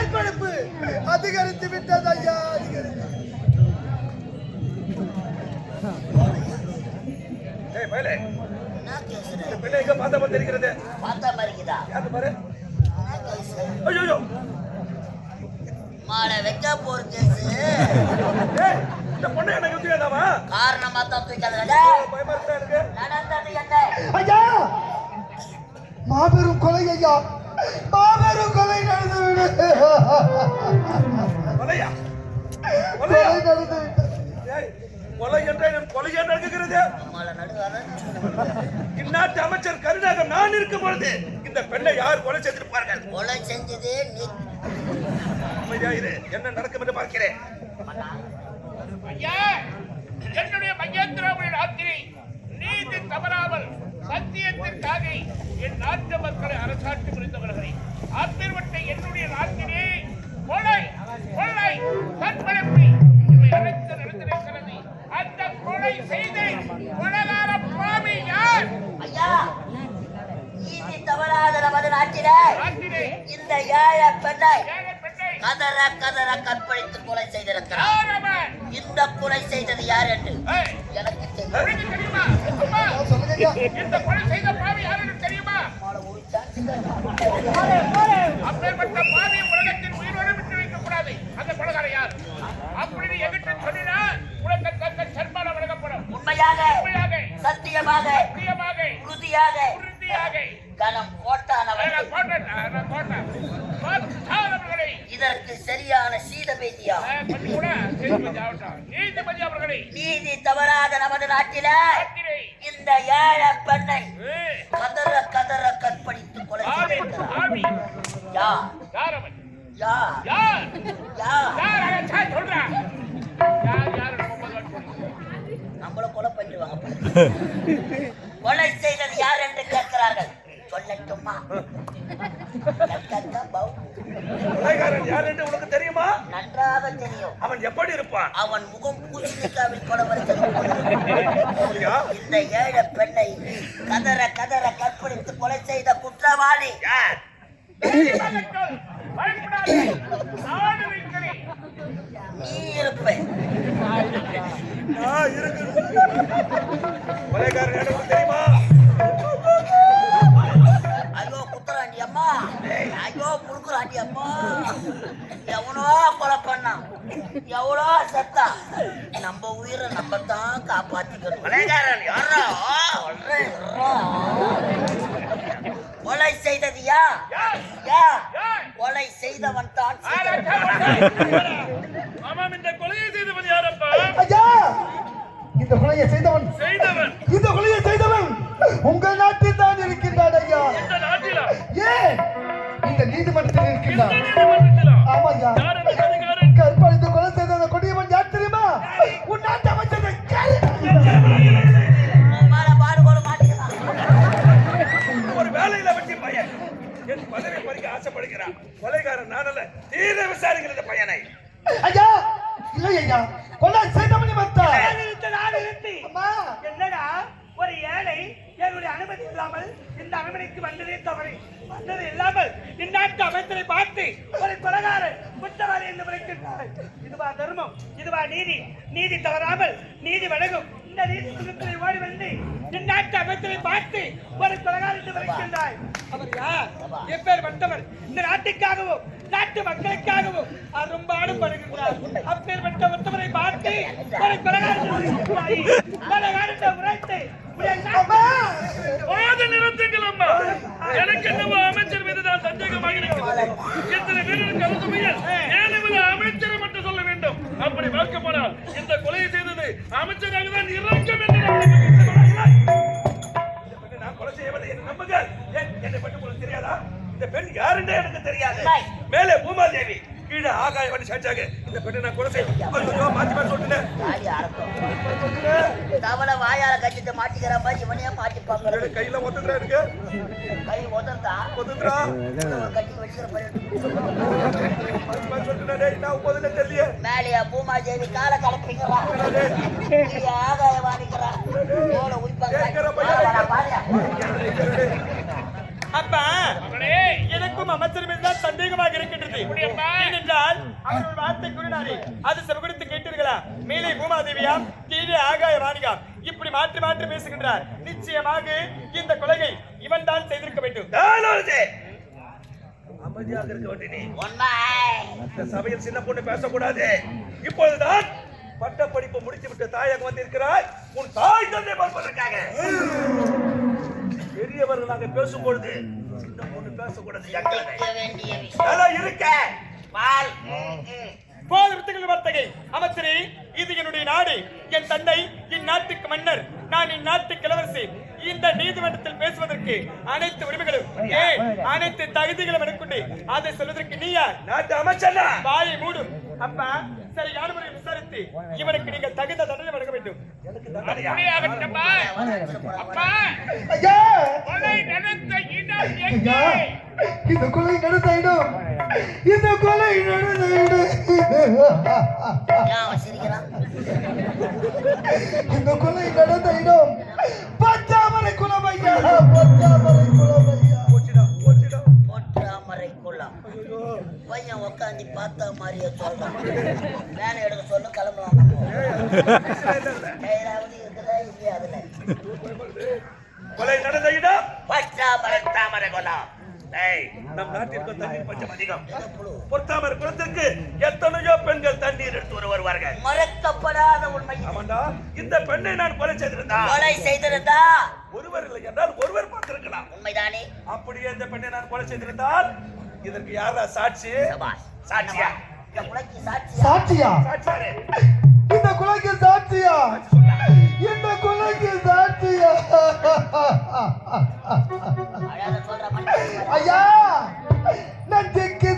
கற்பழிப்பு அதிகரித்து விட்டது ஐயா, அதிகரித்து. மாலை வைக்க போற கேஸ் காரணமா தான் நடந்தது என்ன ஐயா? மாபெரும் கொலை ஐயா, மாபெரும் கொலை நடந்து இந்நாட்டு அமைச்சர் கருணாகம் நான் இருக்கும் பொழுது இந்த பெண்ணை யார் கொலை செய்திருப்பார்கள்? கொலை செஞ்சதே நீ. என்ன நடக்கும் என்று பார்க்கிறேன். என்னுடைய மையத்திராவுடைய ராத்திரி நீதி தவறாமல் சத்தியத்திற்காக என் நாட்டு மக்களை அரசாட்சி புரிந்தவர்களை அப்பேற்பட்ட என்னுடைய நாட்டிலே கொலை கொள்ளை கற்பழிப்பு இவை அனைத்து நடந்திருக்கிறது. அந்த கொலை செய்து கொலைகார பாவி யார்? ஐயா, நீதி தவறாத நமது நாட்டிலே இந்த ஏழை பெண்ணை கதற கதற கற்பழித்து கொலை செய்திருக்கிறார். இந்த கொலை செய்தது யார் என்று எனக்கு தெரியுமா? இந்த கொலை செய்த பாவி யார் என்று தெரியுமா? அப்பேற்பட்ட பாவி உலகத்தின் உயிரோடு விட்டு வைக்கக் கூடாது. அந்த கொலைகார யார் அப்படி எங்கிட்ட சொன்னால் உலக தக்க சர்மால வழங்கப்படும். உண்மையாக சத்தியமாக உறுதியாக கணம் இதற்கு சரியான சீதபேதியா நீதி தவறாத நமது நாட்டில இந்த ஏழை பெண்ணை கதற கதற கற்பழித்து கொலை செய்திருக்கிறார். நம்மள கொலை பண்ணிடுவாங்க. கொலை செய்தது யார் என்று கேட்கிறார்கள். சொல்லட்டுமா? யார் என்று உனக்கு தெரியுமா? நன்றாக தெரியும். அவன் எப்படி இருப்பான்? அவன் முகம் பூசணிக்காவில் கொலவரித்தது. இந்த ஏழை பெண்ணை கதற கதற கற்பழித்து கொலை செய்த குற்றவாளி நீ இருப்பேன். தெரியுமா? ஐயோ குத்துறாண்டி அம்மா, ஐயோ புடுக்குறாண்டி அம்மா. எவனோ கொலை பண்ணான், எவ்வளோ செத்தா. நம்ம உயிரை நம்ம தான் காப்பாத்திக்கணும். கொலை செய்தது யா? கொலை செய்தவன் தான். இந்த கொலையை செய்தவன் யாரப்பா? இந்த கொலையை செய்தவன் இந்த கொலையை செய்தவன் உங்கள் நாட்டில் தான் இருக்கின்றான் ஐயா. இந்த நாட்டிலா? ஏன் இந்த நீதிமன்றத்தில் இருக்கின்றான். ஆமா ஐயா. கற்பழித்து கொலை செய்த அந்த கொடியவன் யார் தெரியுமா? உன் நாட்டு அமைச்சர். ஒரு வேலையில வச்சு பையன் என் பதவி பறிக்க ஆசைப்படுகிறான். கொலைகாரன் நான் அல்ல, தீர விசாரிக்கிறது பையனை. ஐயா இல்லை ஐயா, கொலை செய்தவனி வந்தா. என்னடா ஒரு ஏழை என்னுடைய அனுமதி இல்லாமல் இந்த அரண்மனைக்கு வந்ததே தவறு. வந்தது இல்லாமல் இந்நாட்டு அமைச்சரை பார்த்து ஒரு கொலைகாரன் குற்றவாளி என்று விளைக்கின்றார். இதுவா தர்மம்? இதுவா நீதி? நீதி தவறாமல் நீதி வழங்கும் இந்த நீதி சுகத்திலே ஓடி வந்து இந்நாட்டு அமைச்சரை பார்த்து ஒரு கொலைகாரன் என்று விளைக்கின்றார். அவர் யார்? எப்பேர் வந்தவர்? இந்த நாட்டுக்காகவும் நாட்டு மக்களுக்காகவும் அரும்பாடு படுகின்றார். அப்பேற்பட்ட உத்தவரை பார்த்து ஒரு கொலைகாரன் உரைத்து எனக்கு என்னவோ அமைச்சர் மீது நான் சந்தேகமாக இருக்கிறது. எத்தனை பேருக்கு அழுதுமையில் ஏழுவது அமைச்சரை மட்டும் சொல்ல வேண்டும். அப்படி பார்க்கப்போனால் இந்த கொலையை செய்தது அமைச்சராக தான் இறக்கம் என்று நான் கொலை செய்யவில்லை என்று நம்புங்கள். என்னை பற்றி உங்களுக்கு தெரியாதா? இந்த பெண் யார் என்று எனக்கு தெரியாது. மேலே பூமாதேவி, கீழே ஆகாயவாணி சாட்சியாக இந்த பெண்ணை நான் கொலை செய்ய மாற்றி சொல்லிட்டேன். தவளை வாயால கட்டிட்டு மாட்டிக்கிற மாதிரி இவனையே மாட்டிப்பாங்க. கையில ஒத்துக்கிறா இருக்கு. கை ஒதுந்தா ஒத்துக்கிறா கட்டி வச்சுக்கிற தெரியல. மேலே பூமாதேவி கால கலப்பிக்கிறா, ஆகாயவாணிக்கிறா, தோலை உயிப்பாங்க. அப்பா எனக்கு எனக்கும் அமைச்சர் மீதுதான் சந்தேகமாக இருக்கின்றது. ஏனென்றால் அவர் ஒரு வார்த்தை கூறினாரே, அது செவிகொடுத்து கேட்டீர்களா? மேலே பூமாதேவியாம், கீழே ஆகாய வாணியாம், இப்படி மாற்றி மாற்றி பேசுகின்றார். நிச்சயமாக இந்த கொலையை இவன் தான் செய்திருக்க வேண்டும். அமைதியாக இருக்க வேண்டிய நீ உண்மை இந்த சபையில் சின்ன பொண்ணு பேசக்கூடாது. இப்பொழுதுதான் பட்ட படிப்பு முடித்து விட்டு தாயாக வந்திருக்கிறாய். உன் தாய் தந்தை பார்ப்பதற்காக பெரியவர்கள் நாங்க பேசும்பொழுது சின்ன பொண்ணு பேசக்கூடாது. கேட்க வேண்டிய விஷயம் நல்லா இருக்க பால் போது வித்துகள் வர்த்தகை அமைச்சரே, இது என்னுடைய நாடு, என் தந்தை இந்நாட்டுக்கு மன்னர், நான் இந்நாட்டுக்கு இளவரசி. இந்த நீதிமன்றத்தில் பேசுவதற்கு அனைத்து உரிமைகளும் அனைத்து தகுதிகளும் எனக்குண்டு. அதை சொல்வதற்கு நீ யார்? நாட்டு அமைச்சர் வாயை மூடும். அப்பா, சரியான முறையில் விசாரித்து இவனுக்கு நீங்கள் தகுந்த தண்டனை வழங்க வேண்டும். அப்பா, ஐயா கொலை நடந்த இடம் ஐயா, எங்கே? இந்த கொலை நடந்த இடம், இந்த கொலை நடந்த இடம், ஏன் அவன் சிரிக்கிறான் இந்த கொலை நடந்த இடம் பச்சாமரை குளம் ஐயா, பச்சாமரை குளம் ஐயா. பொற்றாமரை குளம் பையன் உட்காந்து பார்த்த மாதிரியே சொல்றான். வேலை எடுக்க சொல்லு, கிளம்பலாம். கையிலாவது இருக்குதா இல்லையா? அதுல கொலை நடந்த இடம் பச்சாமரை குளம். நம் நாட்டிற்கு தண்ணீர் பஞ்சம் அதிகம். பொற்றாமரை குளத்திற்கு எத்தனையோ பெண்கள் தண்ணீர் எடுத்து வருவார்கள். மறக்கப்படாத உண்மை. ஆமாண்டா, இந்த பெண்ணை நான் கொலை செய்திருந்தா கொலை செய்திருந்தா ஒருவர் இல்லை என்றால் ஒருவர் பார்த்திருக்கலாம். உண்மைதானே? அப்படியே இந்த பெண்ணை நான் கொலை செய்திருந்தால் இதற்கு யாரா சாட்சி? சபாஷ். சாட்சியா? இந்த கொலைக்கு சாட்சியா? சாட்சியா? சாட்சியாரே? இந்த கொலைக்கு சாட்சியா? இந்த கொலைக்கு சாட்சியா? அழகாக சொல்ற மாதிரி ஐயா, நெஞ்சுக்கு